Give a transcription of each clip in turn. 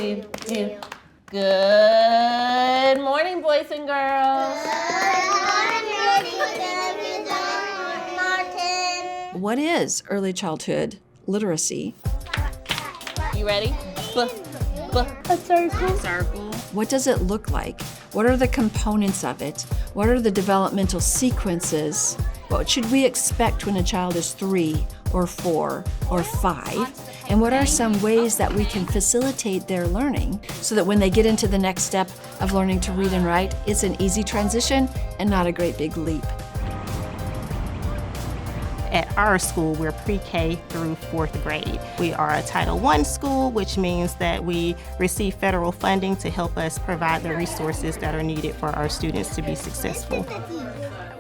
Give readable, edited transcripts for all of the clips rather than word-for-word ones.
Good morning, boys and girls. What is early childhood literacy? You ready? A circle. What does it look like? What are the components of it? What are the developmental sequences? What should we expect when a child is 3 or 4 or 5? And what are some ways that we can facilitate their learning so that when they get into the next step of learning to read and write, it's an easy transition and not a great big leap? At our school, we're pre-K through 4th grade. We are a Title I school, which means that we receive federal funding to help us provide the resources that are needed for our students to be successful.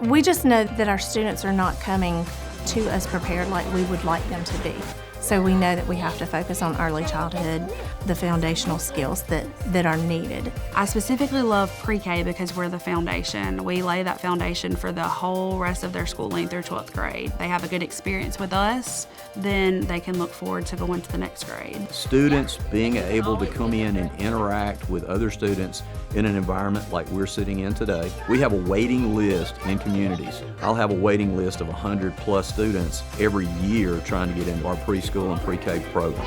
We just know that our students are not coming to us prepared like we would like them to be. So we know that we have to focus on early childhood, the foundational skills that are needed. I specifically love pre-K because we're the foundation. We lay that foundation for the whole rest of their schooling through 12th grade. They have a good experience with us, then they can look forward to going to the next grade. Students being able to come in and interact with other students in an environment like we're sitting in today. We have a waiting list in communities. I'll have a waiting list of 100+ students every year trying to get into our preschool and pre-K programs.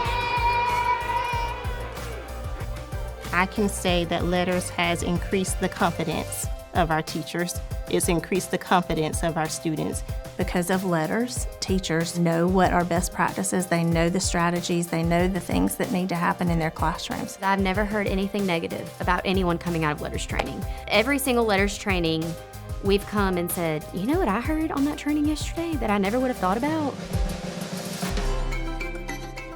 I can say that Letters has increased the confidence of our teachers. It's increased the confidence of our students. Because of Letters, teachers know what our best practices, they know the strategies, they know the things that need to happen in their classrooms. I've never heard anything negative about anyone coming out of Letters training. Every single Letters training, we've come and said, you know what I heard on that training yesterday that I never would have thought about?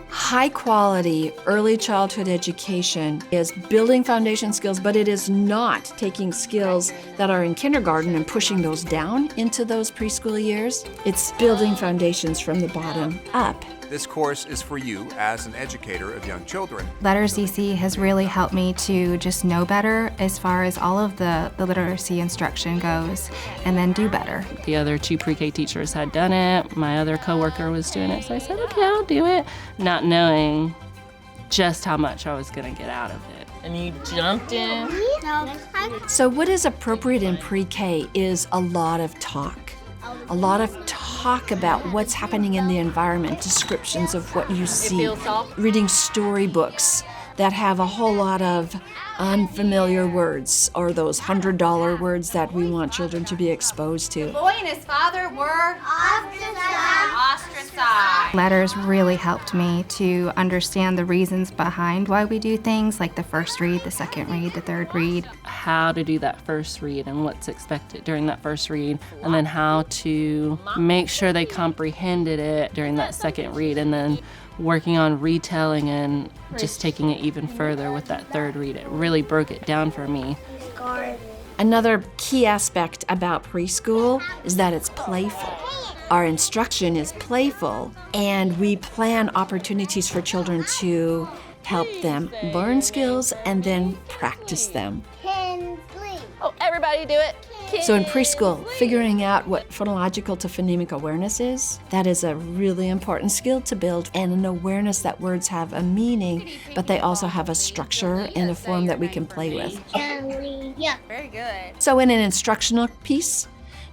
High quality early childhood education is building foundation skills, but it is not taking skills that are in kindergarten and pushing those down into those preschool years. It's building foundations from the bottom up. This course is for you as an educator of young children. Letters EC has really helped me to just know better as far as all of the literacy instruction goes, and then do better. The other 2 pre-K teachers had done it. My other coworker was doing it, so I said, okay, I'll do it, not knowing just how much I was going to get out of it. And you jumped in? So what is appropriate in pre-K is a lot of talk. A lot of talk about what's happening in the environment, descriptions of what you see, reading storybooks that have a whole lot of unfamiliar words or those $100 words that we want children to be exposed to. The boy and his father were ostracized. Letters really helped me to understand the reasons behind why we do things, like the first read, the second read, the third read. How to do that first read and what's expected during that first read, and then how to make sure they comprehended it during that second read, and then working on retelling and just taking it even further with that third read. It really broke it down for me. Another key aspect about preschool is that it's playful. Our instruction is playful, and we plan opportunities for children to help them learn skills and then practice them. Oh, everybody do it. So in preschool, figuring out what phonological to phonemic awareness is, that is a really important skill to build, and an awareness that words have a meaning, but they also have a structure and a form that we can play with. Very good. So in an instructional piece,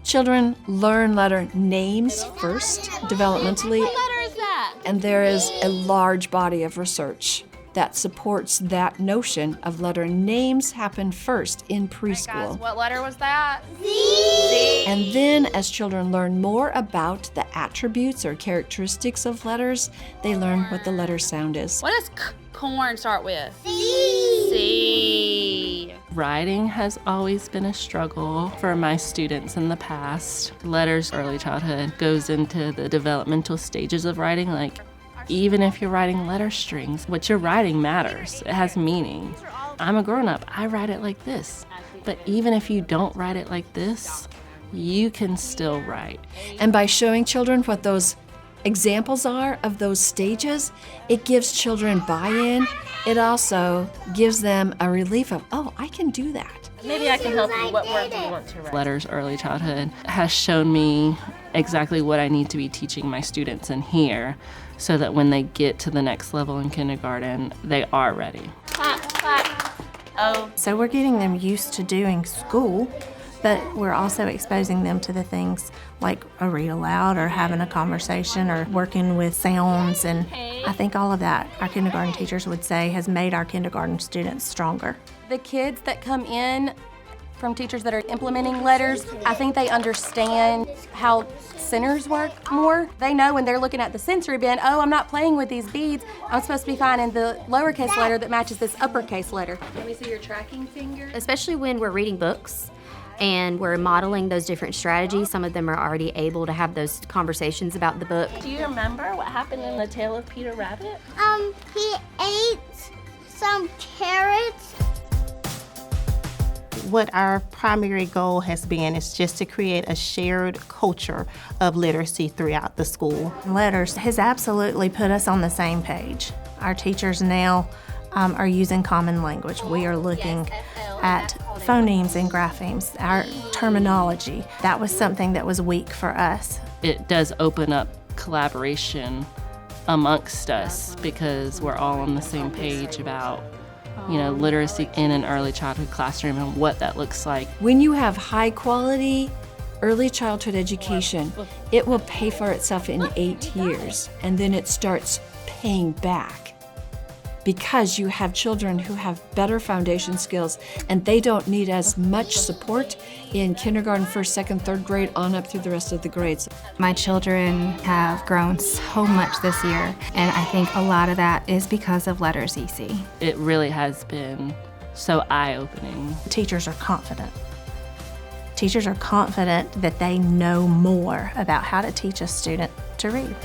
children learn letter names first, developmentally, What letter is that? and there is a large body of research that supports that notion of letter names happen first in preschool. Guys, what letter was that? And then as children learn more about the attributes or characteristics of letters, they learn what the letter sound is. What does corn start with? C. Writing has always been a struggle for my students in the past. Letters early childhood goes into the developmental stages of writing, like even if you're writing letter strings, what you're writing matters. It has meaning. I'm a grown-up, I write it like this. But even if you don't write it like this, you can still write. And by showing children what those examples are of those stages, it gives children buy-in. It also gives them a relief of, oh, I can do that. Maybe I can help you. What word do you want to write? Letters early childhood has shown me exactly what I need to be teaching my students in here so that when they get to the next level in kindergarten, they are ready. Clap. Oh. So we're getting them used to doing school, but we're also exposing them to the things like a read aloud or having a conversation or working with sounds. And I think all of that, our kindergarten teachers would say, has made our kindergarten students stronger. The kids that come in from teachers that are implementing letters, I think they understand how centers work more. They know when they're looking at the sensory bin, oh, I'm not playing with these beads. I'm supposed to be finding the lowercase letter that matches this uppercase letter. Let me see your tracking finger. Especially when we're reading books and we're modeling those different strategies. Some of them are already able to have those conversations about the book. Do you remember what happened in The Tale of Peter Rabbit? He ate some carrots. What our primary goal has been is just to create a shared culture of literacy throughout the school. Letters has absolutely put us on the same page. Our teachers now are using common language. We are looking at phonemes and graphemes, our terminology. That was something that was weak for us. It does open up collaboration amongst us because we're all on the same page about, literacy in an early childhood classroom and what that looks like. When you have high quality early childhood education, it will pay for itself in 8 years, and then it starts paying back because you have children who have better foundation skills and they don't need as much support in kindergarten, first, second, third grade on up through the rest of the grades. My children have grown so much this year, and I think a lot of that is because of Letters EC. It really has been so eye-opening. Teachers are confident. Teachers are confident that they know more about how to teach a student to read.